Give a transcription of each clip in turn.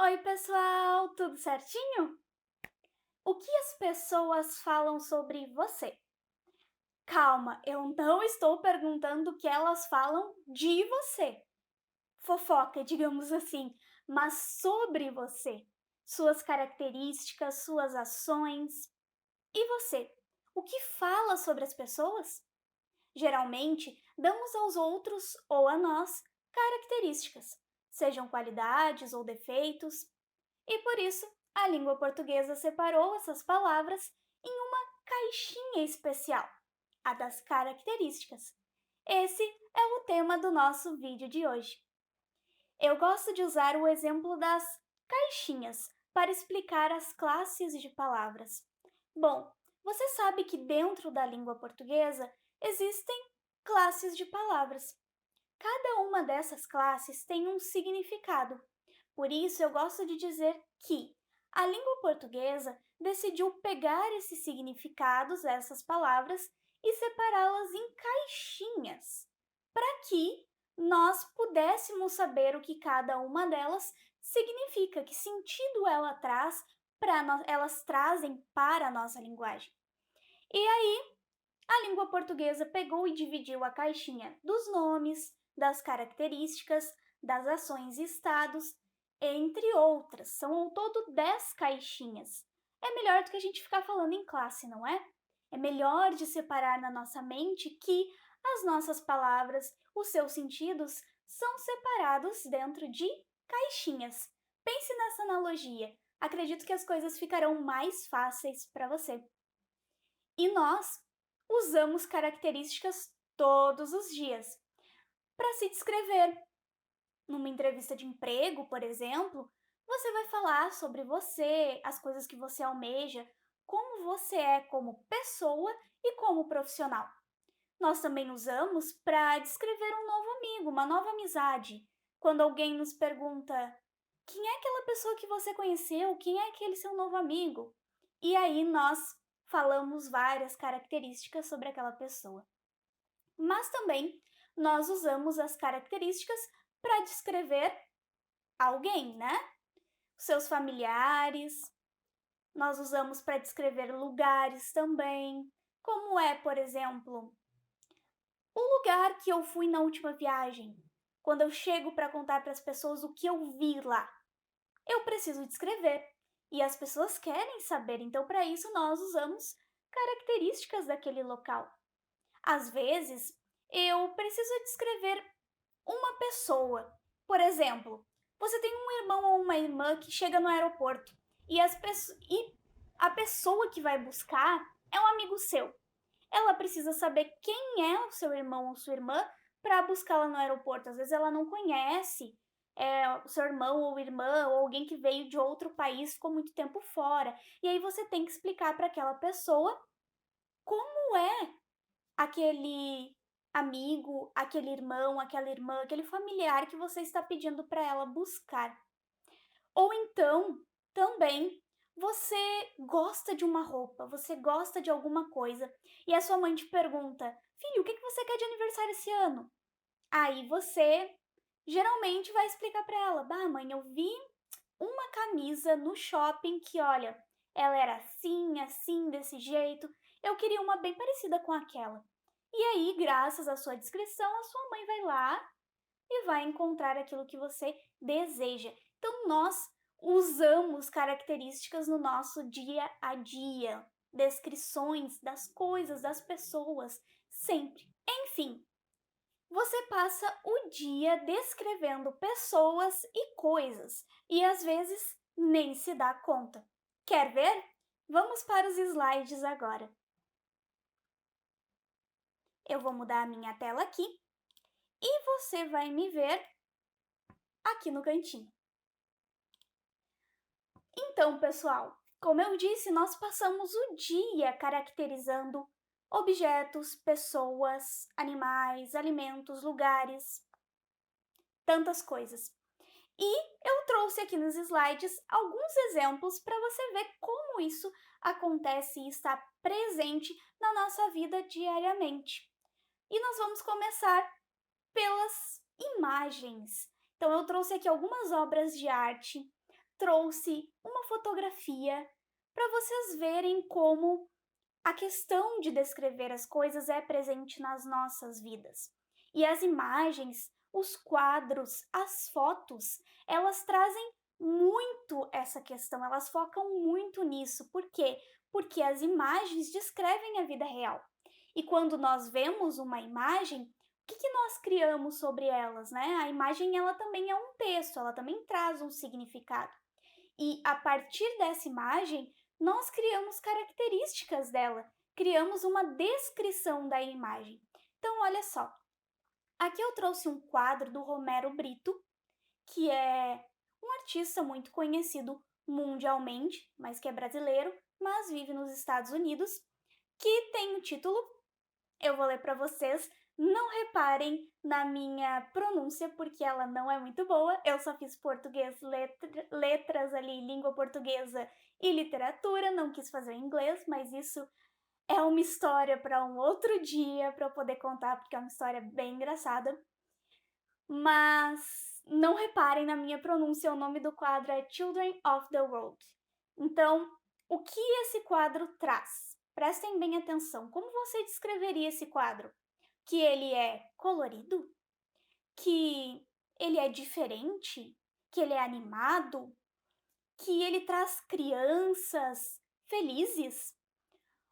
Oi, pessoal, tudo certinho? O que as pessoas falam sobre você? Calma, eu não estou perguntando o que elas falam de você. Fofoca, digamos assim, mas sobre você. Suas características, suas ações. E você? O que fala sobre as pessoas? Geralmente, damos aos outros ou a nós características, sejam qualidades ou defeitos. E por isso, a língua portuguesa separou essas palavras em uma caixinha especial, a das características. Esse é o tema do nosso vídeo de hoje. Eu gosto de usar o exemplo das caixinhas para explicar as classes de palavras. Bom, você sabe que dentro da língua portuguesa existem classes de palavras. Cada uma dessas classes tem um significado. Por isso, eu gosto de dizer que a língua portuguesa decidiu pegar esses significados, essas palavras, e separá-las em caixinhas, para que nós pudéssemos saber o que cada uma delas significa, que sentido ela traz elas trazem para a nossa linguagem. E aí, a língua portuguesa pegou e dividiu a caixinha dos nomes, das características, das ações e estados, entre outras. São ao todo 10 caixinhas. É melhor do que a gente ficar falando em classe, não é? É melhor de separar na nossa mente que as nossas palavras, os seus sentidos, são separados dentro de caixinhas. Pense nessa analogia. Acredito que as coisas ficarão mais fáceis para você. E nós usamos características todos os dias para se descrever. Numa entrevista de emprego, por exemplo, você vai falar sobre você, as coisas que você almeja, como você é como pessoa e como profissional. Nós também usamos para descrever um novo amigo, uma nova amizade. Quando alguém nos pergunta: quem é aquela pessoa que você conheceu? Quem é aquele seu novo amigo? E aí nós falamos várias características sobre aquela pessoa. Mas também nós usamos as características para descrever alguém, né? Seus familiares, nós usamos para descrever lugares também, como é, por exemplo, o lugar que eu fui na última viagem. Quando eu chego para contar para as pessoas o que eu vi lá, eu preciso descrever. E as pessoas querem saber, então para isso nós usamos características daquele local. Às vezes, eu preciso descrever uma pessoa. Por exemplo, você tem um irmão ou uma irmã que chega no aeroporto e a pessoa que vai buscar é um amigo seu. Ela precisa saber quem é o seu irmão ou sua irmã para buscá-la no aeroporto. Às vezes ela não conhece o seu irmão ou irmã ou alguém que veio de outro país, ficou muito tempo fora. E aí você tem que explicar para aquela pessoa como é aquele amigo, aquele irmão, aquela irmã, aquele familiar que você está pedindo para ela buscar. Ou então, também, você gosta de uma roupa, você gosta de alguma coisa, e a sua mãe te pergunta: filho, o que você quer de aniversário esse ano? Aí você geralmente vai explicar para ela: bah, mãe, eu vi uma camisa no shopping que, olha, ela era assim, assim, desse jeito, eu queria uma bem parecida com aquela. E aí, graças à sua descrição, a sua mãe vai lá e vai encontrar aquilo que você deseja. Então, nós usamos características no nosso dia a dia, descrições das coisas, das pessoas, sempre. Enfim, você passa o dia descrevendo pessoas e coisas e às vezes nem se dá conta. Quer ver? Vamos para os slides agora. Eu vou mudar a minha tela aqui e você vai me ver aqui no cantinho. Então, pessoal, como eu disse, nós passamos o dia caracterizando objetos, pessoas, animais, alimentos, lugares, tantas coisas. E eu trouxe aqui nos slides alguns exemplos para você ver como isso acontece e está presente na nossa vida diariamente. E nós vamos começar pelas imagens. Então, eu trouxe aqui algumas obras de arte, trouxe uma fotografia para vocês verem como a questão de descrever as coisas é presente nas nossas vidas. E as imagens, os quadros, as fotos, elas trazem muito essa questão, elas focam muito nisso. Por quê? Porque as imagens descrevem a vida real. E quando nós vemos uma imagem, o que nós criamos sobre elas, né? A imagem ela também é um texto, ela também traz um significado. E a partir dessa imagem, nós criamos características dela, criamos uma descrição da imagem. Então, olha só, aqui eu trouxe um quadro do Romero Brito, que é um artista muito conhecido mundialmente, mas que é brasileiro, mas vive nos Estados Unidos, que tem o título, eu vou ler para vocês. Não reparem na minha pronúncia, porque ela não é muito boa. Eu só fiz português, letras ali, língua portuguesa e literatura. Não quis fazer inglês, mas isso é uma história para um outro dia, para eu poder contar, porque é uma história bem engraçada. Mas não reparem na minha pronúncia, o nome do quadro é Children of the World. Então, o que esse quadro traz? Prestem bem atenção. Como você descreveria esse quadro? Que ele é colorido? Que ele é diferente? Que ele é animado? Que ele traz crianças felizes?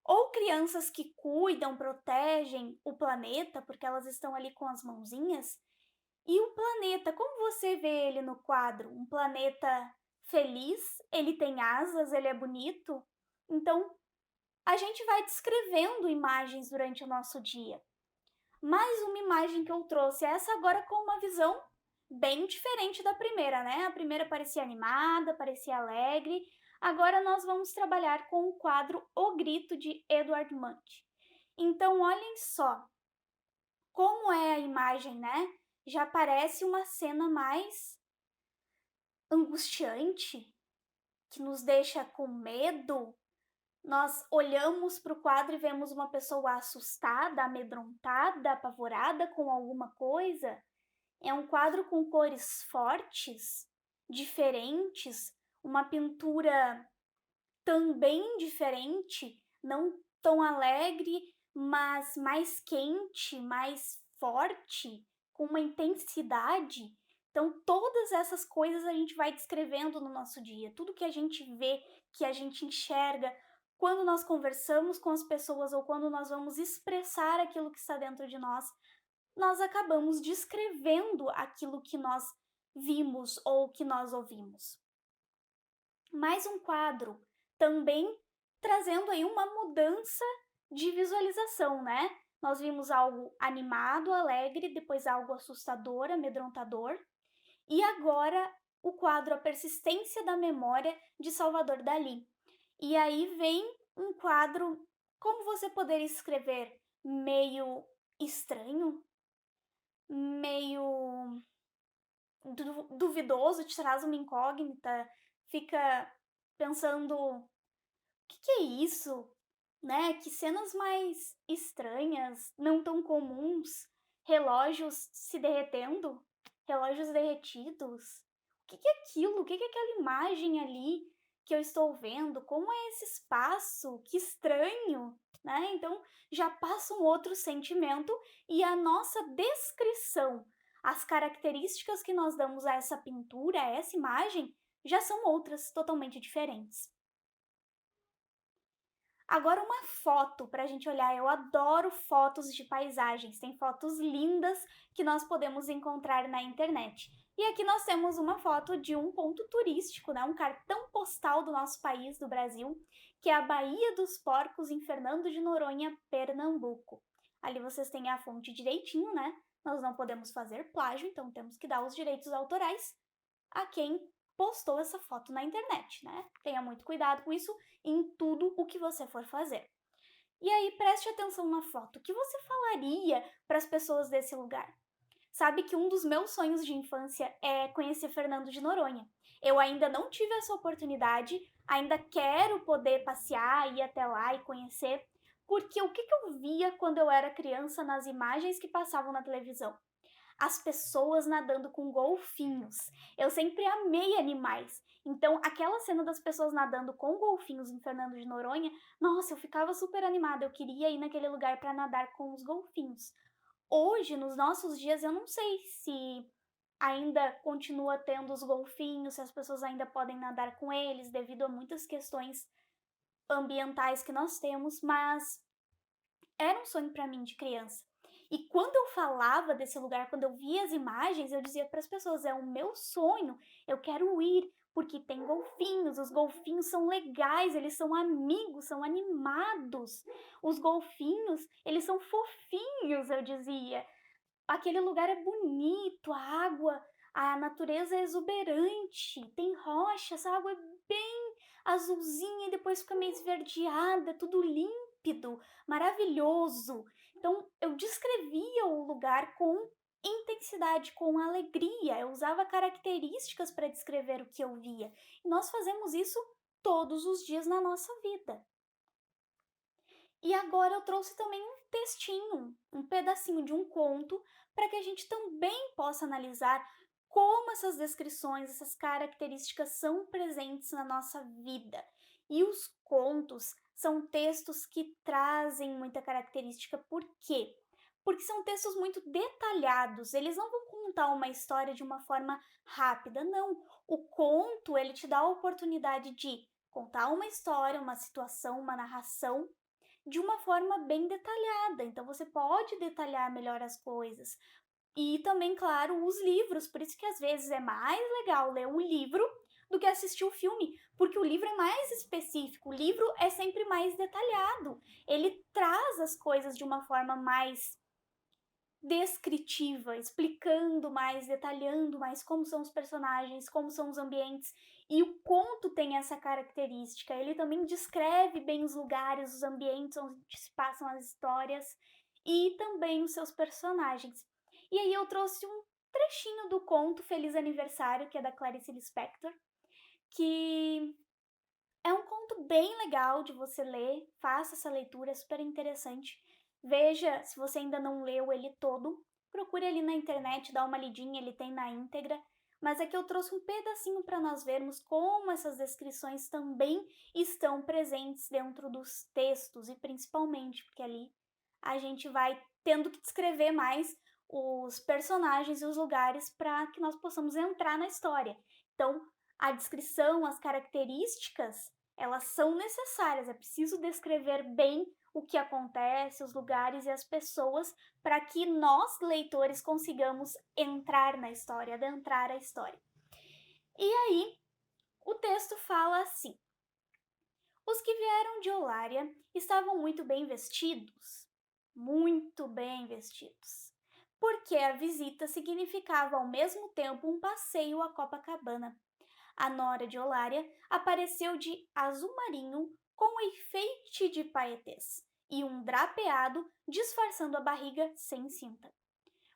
Ou crianças que cuidam, protegem o planeta, porque elas estão ali com as mãozinhas? E o planeta, como você vê ele no quadro? Um planeta feliz, ele tem asas, ele é bonito. Então, a gente vai descrevendo imagens durante o nosso dia. Mais uma imagem que eu trouxe, essa agora com uma visão bem diferente da primeira, né? A primeira parecia animada, parecia alegre. Agora nós vamos trabalhar com o quadro O Grito, de Edvard Munch. Então, olhem só como é a imagem, né? Já parece uma cena mais angustiante, que nos deixa com medo. Nós olhamos para o quadro e vemos uma pessoa assustada, amedrontada, apavorada com alguma coisa. É um quadro com cores fortes, diferentes, uma pintura também diferente, não tão alegre, mas mais quente, mais forte, com uma intensidade. Então, todas essas coisas a gente vai descrevendo no nosso dia. Tudo que a gente vê, que a gente enxerga, quando nós conversamos com as pessoas ou quando nós vamos expressar aquilo que está dentro de nós acabamos descrevendo aquilo que nós vimos ou que nós ouvimos. Mais um quadro, também trazendo aí uma mudança de visualização, né? Nós vimos algo animado, alegre, depois algo assustador, amedrontador, e agora o quadro A Persistência da Memória, de Salvador Dalí. E aí vem um quadro, como você poderia escrever? Meio estranho, meio duvidoso, te traz uma incógnita, fica pensando, o que é isso? Né? Que cenas mais estranhas, não tão comuns, relógios se derretendo, relógios derretidos. O que é aquilo? O que é aquela imagem ali que eu estou vendo? Como é esse espaço? Que estranho, né? Então já passa um outro sentimento e a nossa descrição, as características que nós damos a essa pintura, a essa imagem, já são outras totalmente diferentes. Agora uma foto para a gente olhar. Eu adoro fotos de paisagens, tem fotos lindas que nós podemos encontrar na internet. E aqui nós temos uma foto de um ponto turístico, né? Um cartão postal do nosso país, do Brasil, que é a Baía dos Porcos, em Fernando de Noronha, Pernambuco. Ali vocês têm a fonte direitinho, né? Nós não podemos fazer plágio, então temos que dar os direitos autorais a quem postou essa foto na internet, né? Tenha muito cuidado com isso em tudo o que você for fazer. E aí, preste atenção na foto. O que você falaria para as pessoas desse lugar? Sabe que um dos meus sonhos de infância é conhecer Fernando de Noronha. Eu ainda não tive essa oportunidade, ainda quero poder passear, ir até lá e conhecer, porque o que eu via quando eu era criança nas imagens que passavam na televisão? as pessoas nadando com golfinhos. Eu sempre amei animais. Então, aquela cena das pessoas nadando com golfinhos em Fernando de Noronha, nossa, eu ficava super animada. Eu queria ir naquele lugar para nadar com os golfinhos. Hoje, nos nossos dias, eu não sei se ainda continua tendo os golfinhos, se as pessoas ainda podem nadar com eles, devido a muitas questões ambientais que nós temos, mas era um sonho para mim de criança. E quando eu falava desse lugar, quando eu via as imagens, eu dizia para as pessoas: é o meu sonho, eu quero ir, porque tem golfinhos, os golfinhos são legais, eles são amigos, são animados. Os golfinhos, eles são fofinhos, eu dizia. Aquele lugar é bonito, a água, a natureza é exuberante, tem rocha, essa água é bem azulzinha e depois fica meio esverdeada, tudo límpido, maravilhoso. Então eu descrevia o lugar com intensidade, com alegria, eu usava características para descrever o que eu via. E nós fazemos isso todos os dias na nossa vida. E agora eu trouxe também um textinho, um pedacinho de um conto, para que a gente também possa analisar como essas descrições, essas características são presentes na nossa vida. E os contos são textos que trazem muita característica. Por quê? Porque são textos muito detalhados, eles não vão contar uma história de uma forma rápida, não. O conto, ele te dá a oportunidade de contar uma história, uma situação, uma narração de uma forma bem detalhada. Então você pode detalhar melhor as coisas. E também, claro, os livros. Por isso que às vezes é mais legal ler um livro do que assistir o filme, porque o livro é mais específico, o livro é sempre mais detalhado. Ele traz as coisas de uma forma mais descritiva, explicando mais, detalhando mais como são os personagens, como são os ambientes. E o conto tem essa característica. Ele também descreve bem os lugares, os ambientes onde se passam as histórias e também os seus personagens. E aí eu trouxe um trechinho do conto Feliz Aniversário, que é da Clarice Lispector, que é um conto bem legal de você ler. Faça essa leitura, é super interessante. Veja, se você ainda não leu ele todo, procure ali na internet, dá uma lidinha, ele tem na íntegra. Mas aqui eu trouxe um pedacinho para nós vermos como essas descrições também estão presentes dentro dos textos, e principalmente porque ali a gente vai tendo que descrever mais os personagens e os lugares para que nós possamos entrar na história. Então, a descrição, as características, elas são necessárias, é preciso descrever bem o que acontece, os lugares e as pessoas, para que nós, leitores, consigamos entrar na história, adentrar a história. E aí, o texto fala assim: os que vieram de Olária estavam muito bem vestidos, porque a visita significava ao mesmo tempo um passeio a Copacabana. A nora de Olária apareceu de azul marinho com enfeite de paetês e um drapeado disfarçando a barriga sem cinta.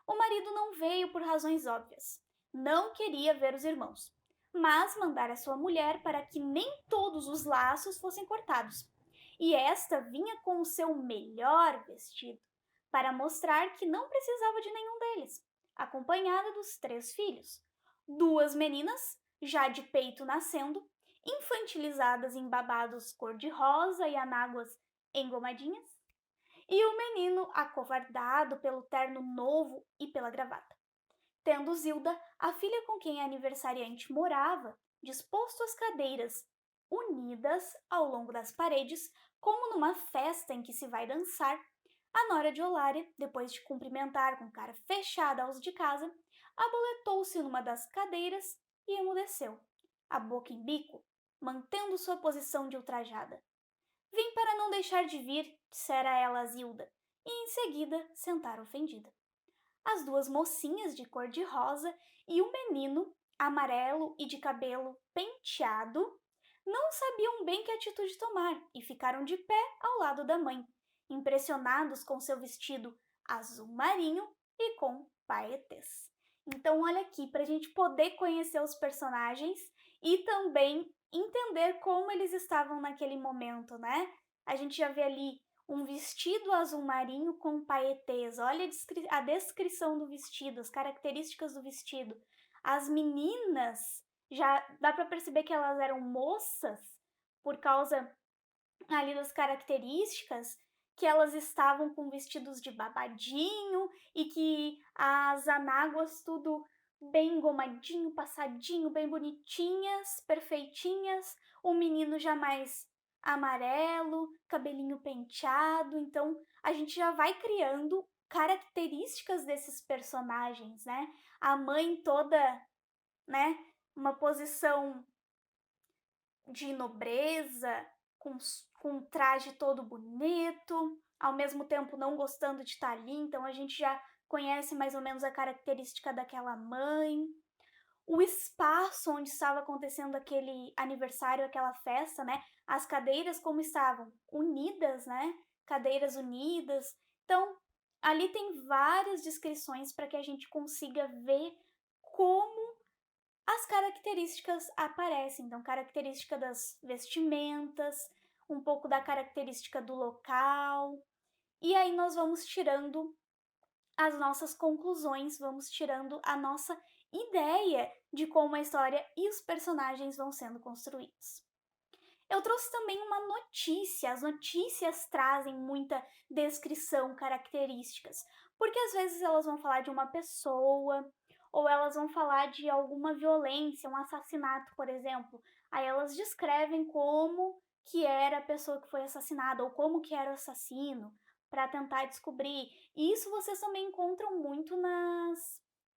O marido não veio por razões óbvias. Não queria ver os irmãos, mas mandara sua mulher para que nem todos os laços fossem cortados. E esta vinha com o seu melhor vestido, para mostrar que não precisava de nenhum deles, acompanhada dos 3 filhos. 2 meninas, já de peito nascendo, infantilizadas em babados cor-de-rosa e anáguas engomadinhas, e o menino acovardado pelo terno novo e pela gravata. Tendo Zilda, a filha com quem a aniversariante morava, disposto as cadeiras, unidas ao longo das paredes, como numa festa em que se vai dançar, a nora de Olária, depois de cumprimentar com cara fechada aos de casa, aboletou-se numa das cadeiras e emudeceu, a boca em bico, mantendo sua posição de ultrajada. Vim para não deixar de vir, dissera ela a Zilda, e em seguida sentara ofendida. As 2 mocinhas de cor de rosa e o menino, amarelo e de cabelo penteado, não sabiam bem que atitude tomar e ficaram de pé ao lado da mãe, impressionados com seu vestido azul marinho e com paetês. Então, olha aqui, para a gente poder conhecer os personagens e também entender como eles estavam naquele momento, né? A gente já vê ali um vestido azul marinho com paetês. Olha a descrição do vestido, as características do vestido. As meninas, já dá para perceber que elas eram moças por causa ali das características, que elas estavam com vestidos de babadinho e que as anáguas tudo bem engomadinho, passadinho, bem bonitinhas, perfeitinhas. O menino já mais amarelo, cabelinho penteado. Então a gente já vai criando características desses personagens, né? A mãe toda, né, uma posição de nobreza, com um traje todo bonito, ao mesmo tempo não gostando de estar ali, então a gente já conhece mais ou menos a característica daquela mãe. O espaço onde estava acontecendo aquele aniversário, aquela festa, né? As cadeiras como estavam unidas, né? Cadeiras unidas. Então, ali tem várias descrições para que a gente consiga ver como as características aparecem. Então, característica das vestimentas, um pouco da característica do local. E aí nós vamos tirando as nossas conclusões, vamos tirando a nossa ideia de como a história e os personagens vão sendo construídos. Eu trouxe também uma notícia. As notícias trazem muita descrição, características, porque às vezes elas vão falar de uma pessoa, ou elas vão falar de alguma violência, um assassinato, por exemplo. Aí elas descrevem como que era a pessoa que foi assassinada, ou como que era o assassino, para tentar descobrir. E isso vocês também encontram muito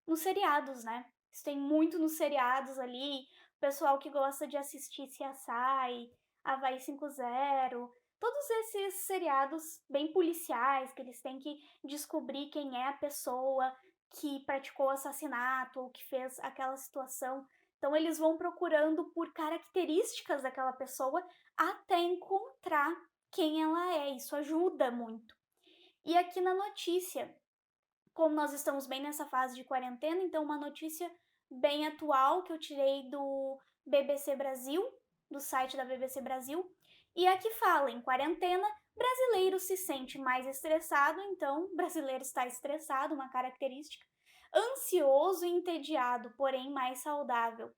nos seriados, né? Isso tem muito nos seriados ali. O pessoal que gosta de assistir CSI, Havaí 5.0, todos esses seriados bem policiais, que eles têm que descobrir quem é a pessoa que praticou o assassinato ou que fez aquela situação. Então eles vão procurando por características daquela pessoa até encontrar quem ela é. Isso ajuda muito. E aqui na notícia, como nós estamos bem nessa fase de quarentena, então uma notícia bem atual que eu tirei do BBC Brasil, do site da BBC Brasil, e aqui fala: em quarentena, brasileiro se sente mais estressado. Então, brasileiro está estressado, uma característica, ansioso e entediado, porém mais saudável.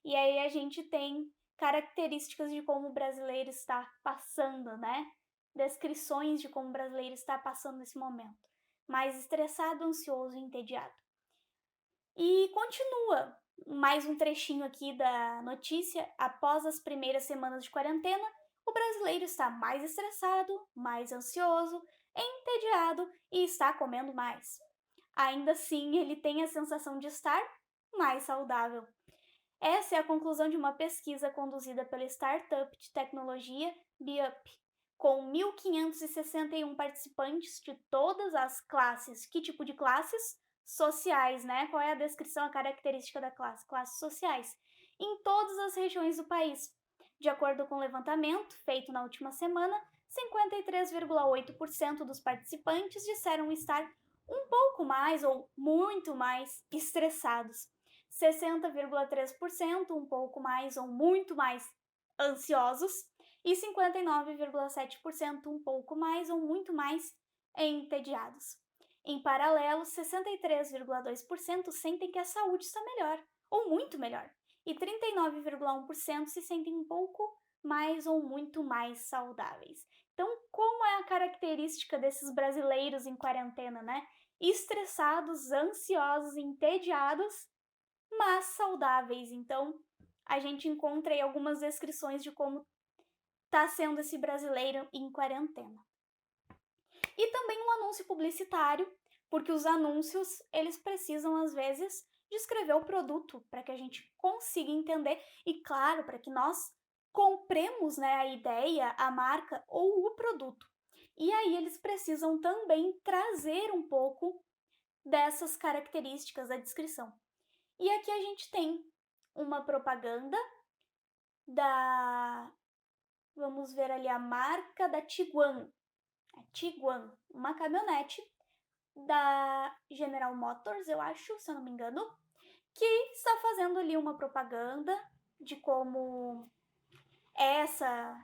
E aí a gente tem características de como o brasileiro está passando, né? Descrições de como o brasileiro está passando nesse momento. Mais estressado, ansioso e entediado. E continua mais um trechinho aqui da notícia. Após as primeiras semanas de quarentena, o brasileiro está mais estressado, mais ansioso, entediado e está comendo mais. Ainda assim, ele tem a sensação de estar mais saudável. Essa é a conclusão de uma pesquisa conduzida pela startup de tecnologia BeUp, com 1.561 participantes de todas as classes. Que tipo de classes? Sociais, né? Qual é a descrição, a característica da classe? Classes sociais. Em todas as regiões do país. De acordo com o levantamento feito na última semana, 53,8% dos participantes disseram estar um pouco mais ou muito mais estressados. 60,3% um pouco mais ou muito mais ansiosos e 59,7% um pouco mais ou muito mais entediados. Em paralelo, 63,2% sentem que a saúde está melhor ou muito melhor e 39,1% se sentem um pouco mais ou muito mais saudáveis. Então, como é a característica desses brasileiros em quarentena, né? Estressados, ansiosos, entediados, mas saudáveis. Então, a gente encontra aí algumas descrições de como está sendo esse brasileiro em quarentena. E também um anúncio publicitário, porque os anúncios, eles precisam, às vezes, descrever o produto para que a gente consiga entender e, claro, para que nós compremos, né, a ideia, a marca ou o produto. E aí eles precisam também trazer um pouco dessas características da descrição. E aqui a gente tem uma propaganda da... Vamos ver ali a marca da Tiguan. Tiguan, uma caminhonete da General Motors, eu acho, se eu não me engano, que está fazendo ali uma propaganda de como essa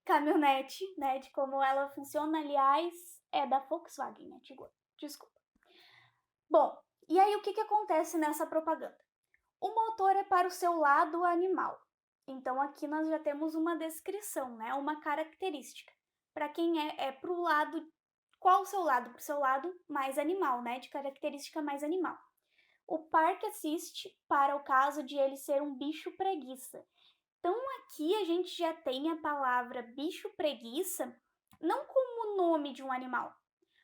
caminhonete, né, de como ela funciona, aliás, é da Volkswagen, né, desculpa. Bom, e aí o que acontece nessa propaganda? O motor é para o seu lado animal. Então aqui nós já temos uma descrição, né, uma característica. Para quem é para o lado, qual o seu lado? Para o seu lado mais animal, né, de característica mais animal. O Park Assist para o caso de ele ser um bicho preguiça. Então aqui a gente já tem a palavra bicho preguiça não como o nome de um animal,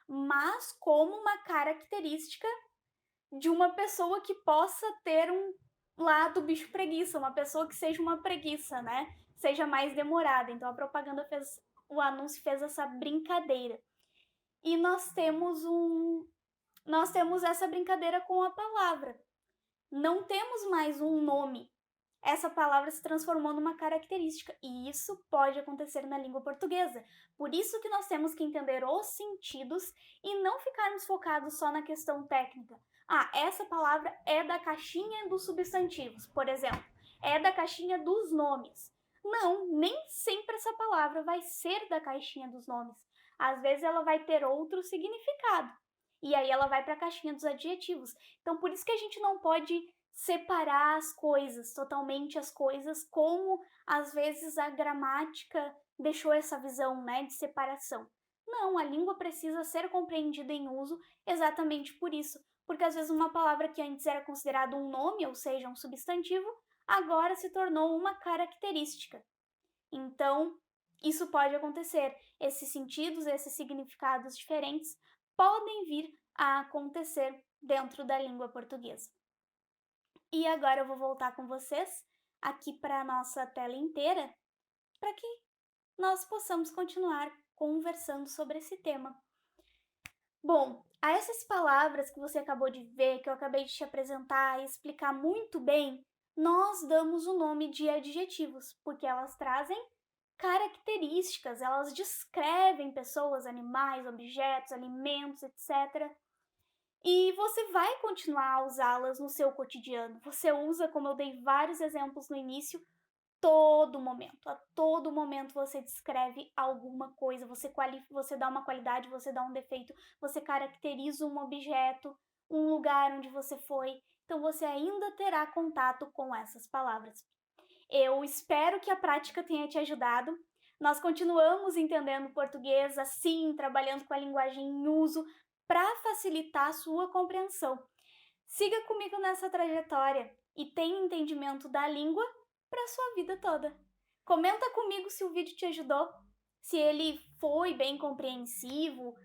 mas como uma característica de uma pessoa que possa ter um lado bicho preguiça, uma pessoa que seja uma preguiça, né? Seja mais demorada. Então a propaganda fez, o anúncio fez essa brincadeira. E nós temos essa brincadeira com a palavra. Não temos mais um nome. Essa palavra se transformou numa característica, e isso pode acontecer na língua portuguesa. Por isso que nós temos que entender os sentidos e não ficarmos focados só na questão técnica. Ah, essa palavra é da caixinha dos substantivos, por exemplo, é da caixinha dos nomes. Não, nem sempre essa palavra vai ser da caixinha dos nomes. Às vezes ela vai ter outro significado. E aí ela vai para a caixinha dos adjetivos. Então, por isso que a gente não pode separar as coisas, totalmente as coisas, como às vezes a gramática deixou essa visão, né, de separação. Não, a língua precisa ser compreendida em uso exatamente por isso, porque às vezes uma palavra que antes era considerada um nome, ou seja, um substantivo, agora se tornou uma característica. Então, isso pode acontecer. Esses sentidos, esses significados diferentes podem vir a acontecer dentro da língua portuguesa. E agora eu vou voltar com vocês aqui para a nossa tela inteira, para que nós possamos continuar conversando sobre esse tema. Bom, a essas palavras que você acabou de ver, que eu acabei de te apresentar e explicar muito bem, nós damos o nome de adjetivos, porque elas trazem características, elas descrevem pessoas, animais, objetos, alimentos, etc. E você vai continuar a usá-las no seu cotidiano. Você usa, como eu dei vários exemplos no início, todo momento. A todo momento você descreve alguma coisa, você dá uma qualidade, você dá um defeito, você caracteriza um objeto, um lugar onde você foi. Então você ainda terá contato com essas palavras. Eu espero que a prática tenha te ajudado. Nós continuamos entendendo português assim, trabalhando com a linguagem em uso para facilitar a sua compreensão. Siga comigo nessa trajetória e tenha entendimento da língua para a sua vida toda. Comenta comigo se o vídeo te ajudou, se ele foi bem compreensivo.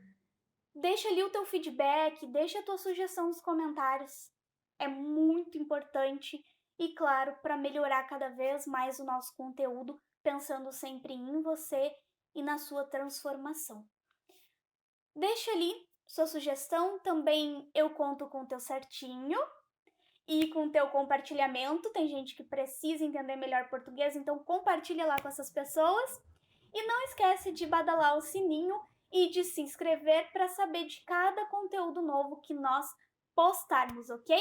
Deixa ali o teu feedback, deixa a tua sugestão nos comentários. É muito importante e, claro, para melhorar cada vez mais o nosso conteúdo, pensando sempre em você e na sua transformação. Deixa ali sua sugestão, também eu conto com o teu certinho e com o teu compartilhamento. Tem gente que precisa entender melhor português, então compartilha lá com essas pessoas. E não esquece de badalar o sininho e de se inscrever para saber de cada conteúdo novo que nós postarmos, ok?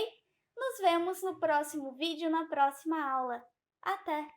Nos vemos no próximo vídeo, na próxima aula. Até!